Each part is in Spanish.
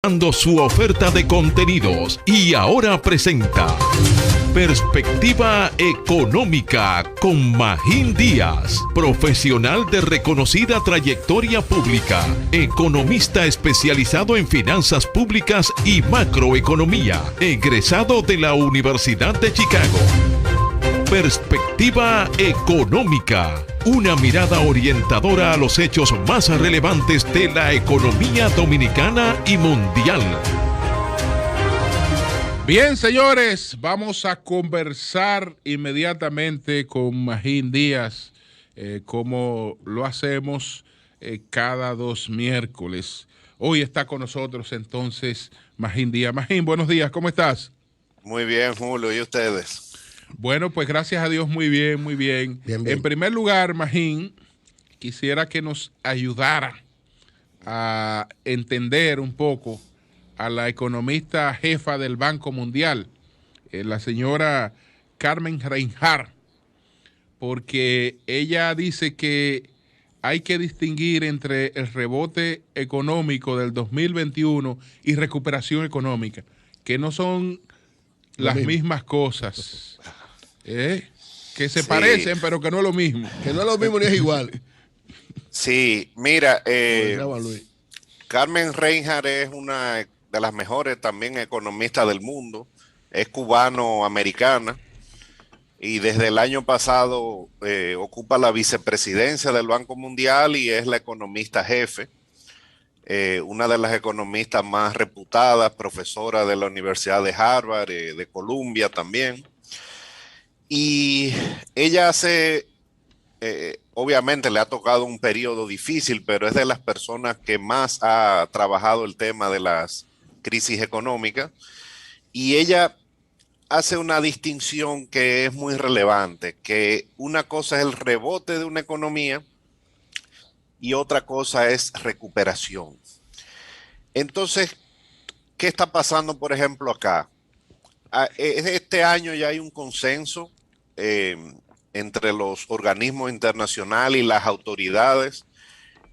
ampliando su oferta de contenidos y ahora presenta Perspectiva Económica con Magín Díaz, profesional de reconocida trayectoria pública, economista especializado en finanzas públicas y macroeconomía, egresado de la Universidad de Chicago. Perspectiva Económica, una mirada orientadora a los hechos más relevantes de la economía dominicana y mundial. Bien, señores, vamos a conversar inmediatamente con Magín Díaz, como lo hacemos cada 2 miércoles. Hoy está con nosotros entonces Magín Díaz. Magín, buenos días, ¿cómo estás? Muy bien, Julio, ¿y ustedes? Bueno, pues gracias a Dios, muy bien, muy bien. Bien. En primer lugar, Magín, quisiera que nos ayudara a entender un poco a la economista jefa del Banco Mundial, la señora Carmen Reinhart, porque ella dice que hay que distinguir entre el rebote económico del 2021 y recuperación económica, que no son las mismas cosas, que se parecen, pero que no es lo mismo. Que no es lo mismo ni es igual. Sí, mira, Carmen Reinhart es una de las mejores también economistas del mundo, es cubano-americana y desde el año pasado ocupa la vicepresidencia del Banco Mundial y es la economista jefe, una de las economistas más reputadas, profesora de la Universidad de Harvard, de Columbia también. Y ella obviamente le ha tocado un periodo difícil, pero es de las personas que más ha trabajado el tema de las crisis económicas, y ella hace una distinción que es muy relevante, que una cosa es el rebote de una economía y otra cosa es recuperación. Entonces, ¿qué está pasando, por ejemplo, acá? Este año ya hay un consenso entre los organismos internacionales y las autoridades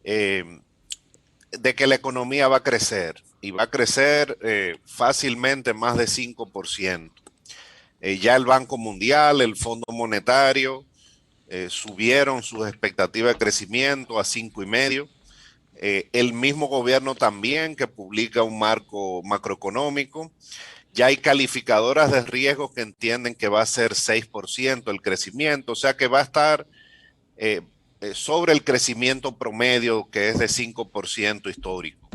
de que la economía va a crecer, y va a crecer fácilmente más de 5%. Ya el Banco Mundial, el Fondo Monetario, subieron sus expectativas de crecimiento a 5,5%. El mismo gobierno también, que publica un marco macroeconómico. Ya hay calificadoras de riesgo que entienden que va a ser 6% el crecimiento, o sea que va a estar sobre el crecimiento promedio, que es de 5% histórico.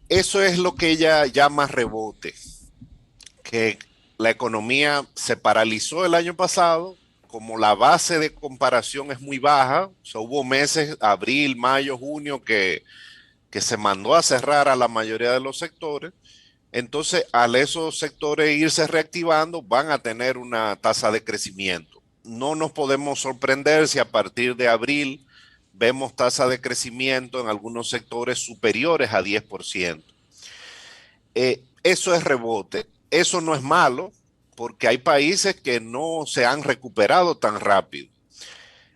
Eso es lo que ella llama rebote, que la economía se paralizó el año pasado, como la base de comparación es muy baja, o sea, hubo meses, abril, mayo, junio, que se mandó a cerrar a la mayoría de los sectores. Entonces, al esos sectores irse reactivando, van a tener una tasa de crecimiento. No nos podemos sorprender si a partir de abril vemos tasa de crecimiento en algunos sectores superiores a 10%. Eso es rebote. Eso no es malo, porque hay países que no se han recuperado tan rápido.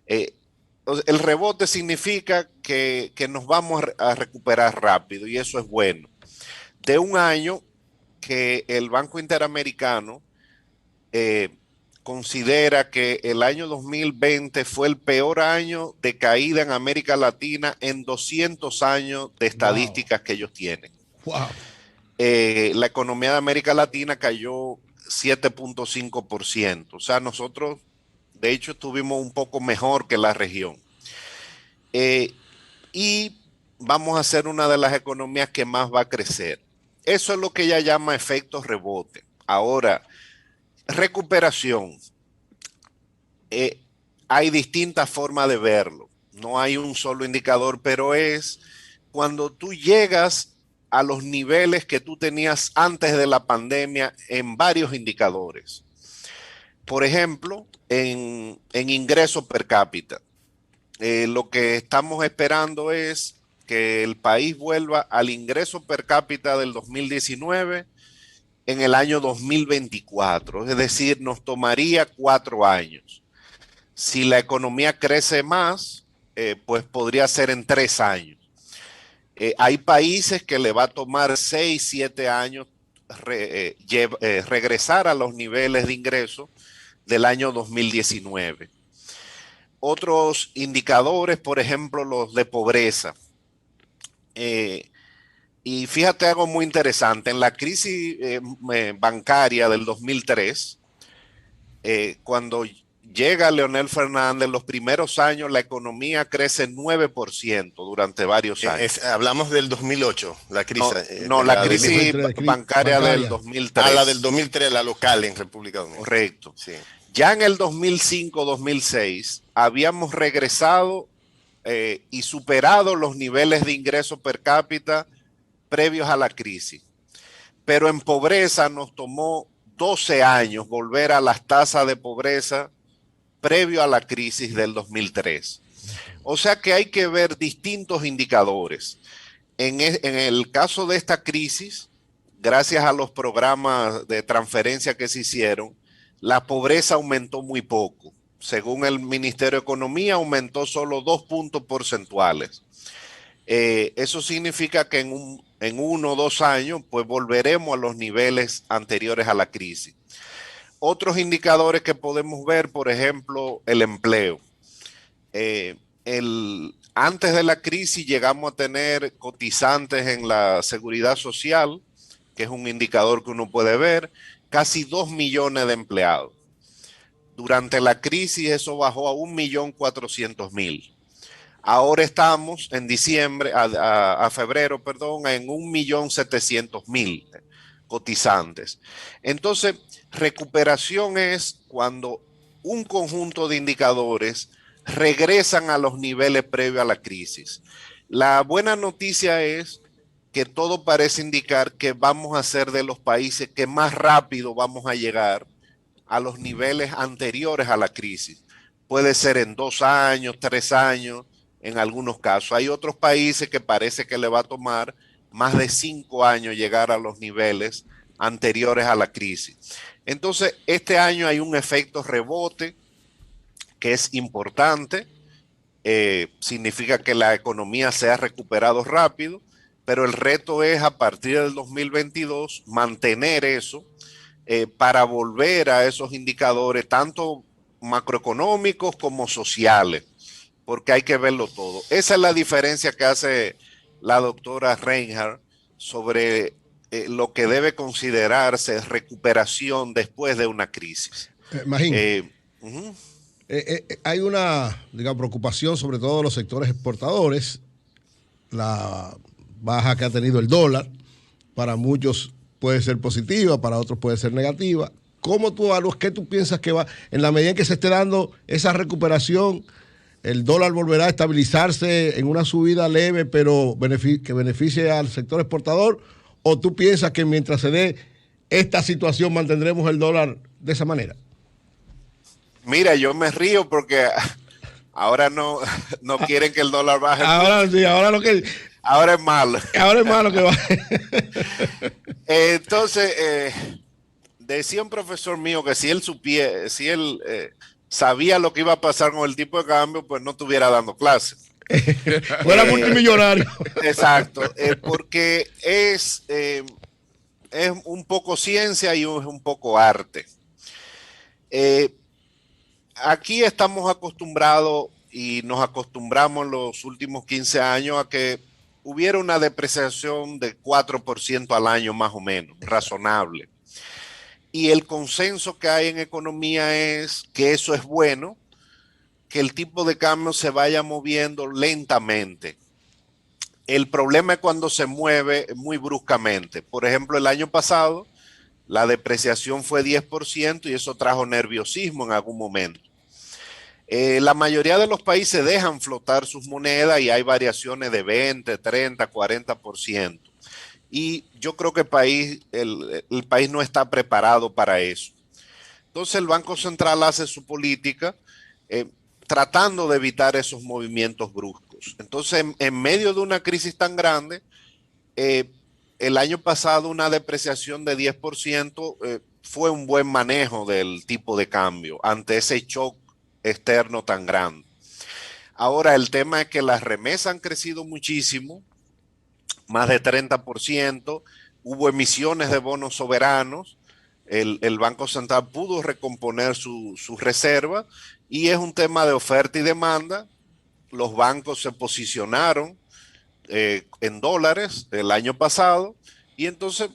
El rebote significa que nos vamos a recuperar rápido, y eso es bueno. De un año que el Banco Interamericano considera que el año 2020 fue el peor año de caída en América Latina en 200 años de estadísticas que ellos tienen. Wow. La economía de América Latina cayó 7.5%. O sea, nosotros, de hecho, estuvimos un poco mejor que la región. Y vamos a ser una de las economías que más va a crecer. Eso es lo que ella llama efecto rebote. Ahora, recuperación. Hay distintas formas de verlo. No hay un solo indicador, pero es cuando tú llegas a los niveles que tú tenías antes de la pandemia en varios indicadores. Por ejemplo, en ingreso per cápita. Lo que estamos esperando es que el país vuelva al ingreso per cápita del 2019 en el año 2024. Es decir, nos tomaría 4 años. Si la economía crece más, pues podría ser en 3 años. Hay países que le va a tomar 6, 7 años regresar a los niveles de ingreso del año 2019. Otros indicadores, por ejemplo, los de pobreza. Y fíjate algo muy interesante, en la crisis bancaria del 2003, cuando llega Leonel Fernández, los primeros años la economía crece 9% durante varios años. Hablamos del 2008, la crisis. No, la crisis bancaria del 2003. Ah, la del 2003, la local en República Dominicana. Correcto. Sí. Ya en el 2005-2006 habíamos regresado y superado los niveles de ingreso per cápita previos a la crisis. Pero en pobreza nos tomó 12 años volver a las tasas de pobreza previo a la crisis del 2003. O sea que hay que ver distintos indicadores. En el caso de esta crisis, gracias a los programas de transferencia que se hicieron, la pobreza aumentó muy poco. Según el Ministerio de Economía, aumentó solo 2 puntos porcentuales. Eso significa que en 1 o 2 años, pues volveremos a los niveles anteriores a la crisis. Otros indicadores que podemos ver, por ejemplo, el empleo. Antes de la crisis llegamos a tener cotizantes en la seguridad social, que es un indicador que uno puede ver, casi 2 millones de empleados. Durante la crisis eso bajó a 1.400.000. Ahora estamos en diciembre, a febrero, perdón, en 1.700.000 cotizantes. Entonces, recuperación es cuando un conjunto de indicadores regresan a los niveles previos a la crisis. La buena noticia es que todo parece indicar que vamos a ser de los países que más rápido vamos a llegar a los niveles anteriores a la crisis. Puede ser en 2 años, 3 años, en algunos casos. Hay otros países que parece que le va a tomar más de 5 años llegar a los niveles anteriores a la crisis. Entonces, este año hay un efecto rebote que es importante. Significa que la economía se ha recuperado rápido, pero el reto es a partir del 2022 mantener eso para volver a esos indicadores tanto macroeconómicos como sociales, porque hay que verlo todo. Esa es la diferencia que hace la doctora Reinhardt sobre lo que debe considerarse recuperación después de una crisis. Magín, hay una, digamos, preocupación sobre todo de los sectores exportadores, la baja que ha tenido el dólar, para muchos puede ser positiva, para otros puede ser negativa. ¿Cómo tú evalúas, qué tú piensas que va, en la medida en que se esté dando esa recuperación, el dólar volverá a estabilizarse en una subida leve, pero que beneficie al sector exportador? ¿O tú piensas que mientras se dé esta situación mantendremos el dólar de esa manera? Mira, yo me río porque ahora no quieren que el dólar baje. Ahora sí, ahora es malo. Ahora es malo que baje. Entonces, decía un profesor mío que si él sabía lo que iba a pasar con el tipo de cambio, pues no estuviera dando clases. Fuera multimillonario. Exacto, porque es un poco ciencia y es un poco arte. Aquí estamos acostumbrados y nos acostumbramos en los últimos 15 años a que hubiera una depreciación de 4% al año más o menos, razonable. Y el consenso que hay en economía es que eso es bueno, que el tipo de cambio se vaya moviendo lentamente. El problema es cuando se mueve muy bruscamente. Por ejemplo, el año pasado la depreciación fue 10% y eso trajo nerviosismo en algún momento. La mayoría de los países dejan flotar sus monedas y hay variaciones de 20, 30, 40%. Y yo creo que el país no está preparado para eso. Entonces el Banco Central hace su política tratando de evitar esos movimientos bruscos. Entonces, en medio de una crisis tan grande, el año pasado una depreciación de 10% fue un buen manejo del tipo de cambio ante ese shock externo tan grande. Ahora, el tema es que las remesas han crecido muchísimo más de 30%, hubo emisiones de bonos soberanos, el Banco Central pudo recomponer su reserva y es un tema de oferta y demanda. Los bancos se posicionaron en dólares el año pasado y entonces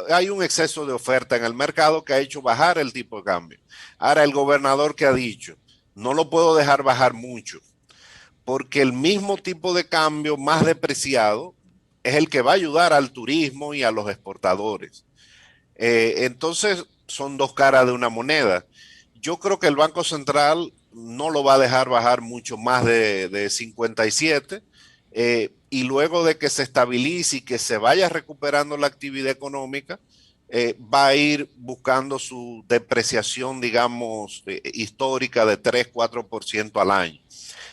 hay un exceso de oferta en el mercado que ha hecho bajar el tipo de cambio. Ahora el gobernador que ha dicho, no lo puedo dejar bajar mucho, porque el mismo tipo de cambio más depreciado es el que va a ayudar al turismo y a los exportadores. Entonces son dos caras de una moneda. Yo creo que el Banco Central no lo va a dejar bajar mucho más de 57 y luego de que se estabilice y que se vaya recuperando la actividad económica, va a ir buscando su depreciación, digamos, histórica de 3-4% al año.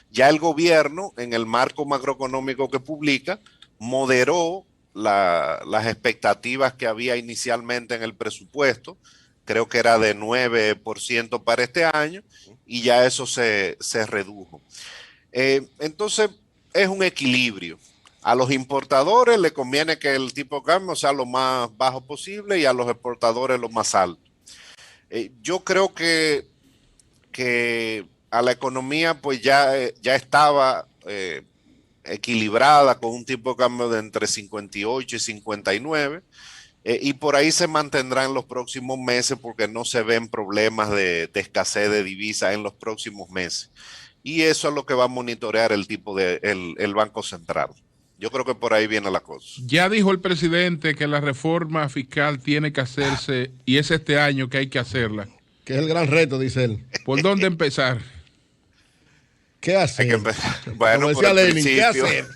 Ya el gobierno, en el marco macroeconómico que publica, moderó las expectativas que había inicialmente en el presupuesto, creo que era de 9% para este año, y ya eso se redujo. Entonces, es un equilibrio. A los importadores les conviene que el tipo de cambio sea lo más bajo posible y a los exportadores lo más alto. Yo creo que a la economía pues ya estaba equilibrada con un tipo de cambio de entre 58 y 59 y por ahí se mantendrá en los próximos meses porque no se ven problemas de escasez de divisas en los próximos meses. Y eso es lo que va a monitorear el Banco Central. Yo creo que por ahí viene la cosa. Ya dijo el presidente que la reforma fiscal tiene que hacerse y es este año que hay que hacerla. Que es el gran reto, dice él. ¿Por dónde empezar? ¿Qué hacer? Bueno, como por decía el Lenin, ¿qué hacer?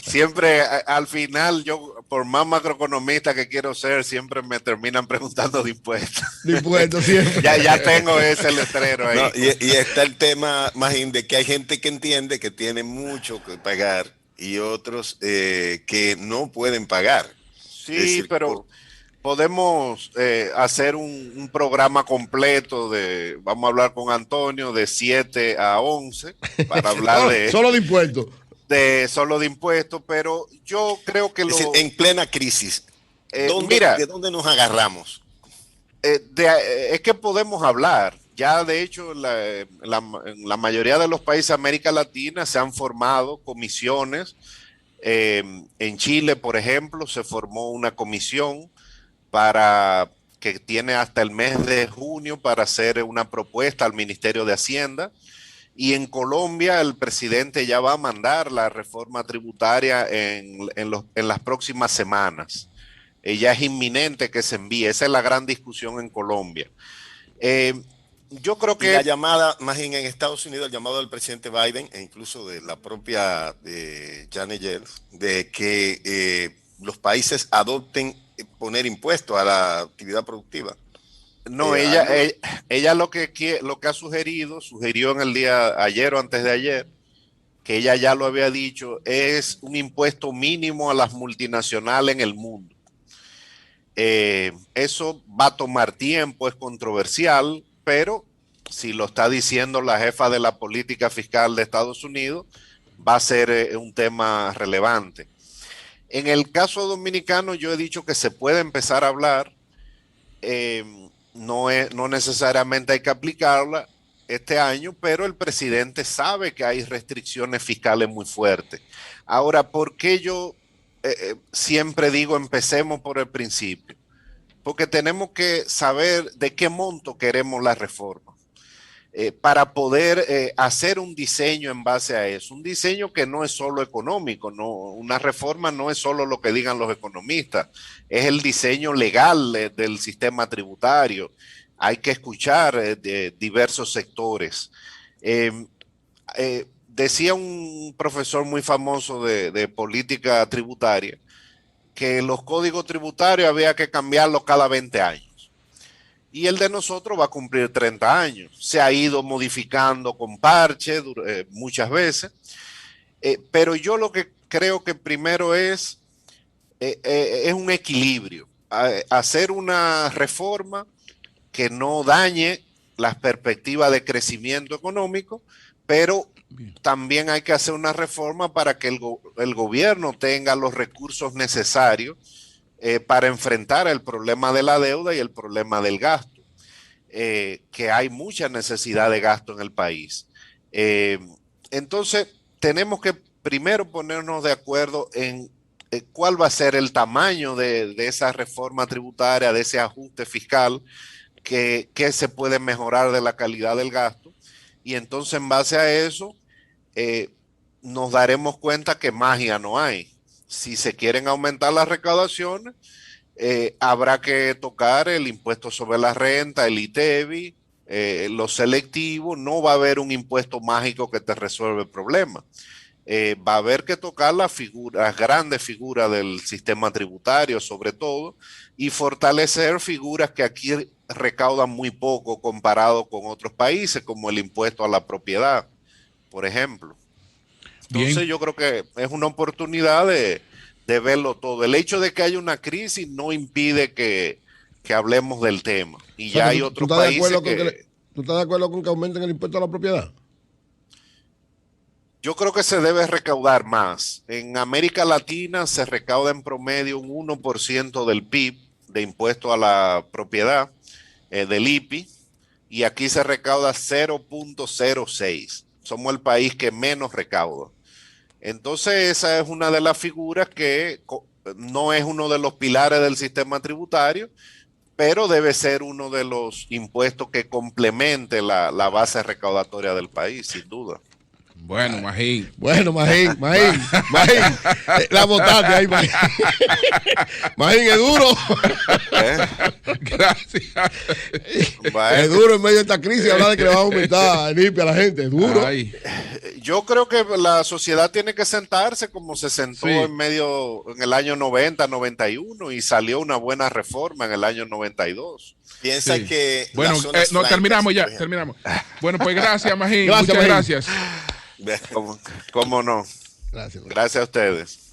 Siempre al final, yo por más macroeconomista que quiero ser, siempre me terminan preguntando de impuestos. De impuestos siempre. ya tengo ese letrero ahí. No, y está el tema, más de que hay gente que entiende que tiene mucho que pagar y otros que no pueden pagar. Sí, decir, pero podemos hacer un programa completo vamos a hablar con Antonio de 7 a 11 para hablar solo de impuestos. Solo de impuestos, pero yo creo que en plena crisis, ¿de dónde nos agarramos? Es que podemos hablar. Ya de hecho en la mayoría de los países de América Latina se han formado comisiones. En Chile, por ejemplo, se formó una comisión que tiene hasta el mes de junio para hacer una propuesta al Ministerio de Hacienda. Y en Colombia el presidente ya va a mandar la reforma tributaria en las próximas semanas. Ya es inminente que se envíe. Esa es la gran discusión en Colombia. Yo creo que... La llamada, más en Estados Unidos, el llamado del presidente Biden e incluso de la propia Janet Yellen, de que los países adopten poner impuestos a la actividad productiva. No, ella lo que ha sugirió en el día ayer o antes de ayer, que ella ya lo había dicho, es un impuesto mínimo a las multinacionales en el mundo. Eso va a tomar tiempo, es controversial, pero si lo está diciendo la jefa de la política fiscal de Estados Unidos, va a ser un tema relevante. En el caso dominicano, yo he dicho que se puede empezar a hablar. No necesariamente hay que aplicarla este año, pero el presidente sabe que hay restricciones fiscales muy fuertes. Ahora, ¿por qué yo siempre digo empecemos por el principio? Porque tenemos que saber de qué monto queremos la reforma para poder hacer un diseño en base a eso. Un diseño que no es solo económico, no, una reforma no es solo lo que digan los economistas, es el diseño legal del sistema tributario. Hay que escuchar de diversos sectores. Decía un profesor muy famoso de política tributaria que los códigos tributarios había que cambiarlos cada 20 años. Y el de nosotros va a cumplir 30 años. Se ha ido modificando con parche muchas veces. Pero yo lo que creo que primero es un equilibrio. Hacer una reforma que no dañe las perspectivas de crecimiento económico, pero también hay que hacer una reforma para que el gobierno tenga los recursos necesarios para enfrentar el problema de la deuda y el problema del gasto, que hay mucha necesidad de gasto en el país. Entonces, tenemos que primero ponernos de acuerdo en cuál va a ser el tamaño de esa reforma tributaria, de ese ajuste fiscal, que se puede mejorar de la calidad del gasto. Y entonces, en base a eso, nos daremos cuenta que magia no hay. Si se quieren aumentar las recaudaciones, habrá que tocar el impuesto sobre la renta, el ITEVI, lo selectivo. No va a haber un impuesto mágico que te resuelva el problema. Va a haber que tocar las grandes figuras del sistema tributario, sobre todo, y fortalecer figuras que aquí recaudan muy poco comparado con otros países, como el impuesto a la propiedad, por ejemplo. Entonces, yo creo que es una oportunidad de verlo todo. El hecho de que haya una crisis no impide que hablemos del tema. Y ya hay otros países que... ¿Tú estás de acuerdo con que aumenten el impuesto a la propiedad? Yo creo que se debe recaudar más. En América Latina se recauda en promedio un 1% del PIB de impuesto a la propiedad, del IPI, y aquí se recauda 0.06. Somos el país que menos recauda. Entonces, esa es una de las figuras que no es uno de los pilares del sistema tributario, pero debe ser uno de los impuestos que complemente la base recaudatoria del país, sin duda. Bueno, Magín. La botaste ahí, Magín. Magín, es duro. Gracias. Es duro en medio de esta crisis hablar de que le va a aumentar limpia a la gente. Es duro. Ay. Yo creo que la sociedad tiene que sentarse como se sentó en el año 90, 91 y salió una buena reforma en el año 92. Piensa que... Bueno, terminamos ya, terminamos. Bueno, pues gracias, Magín. Muchas gracias. ¿Cómo no? Gracias a ustedes.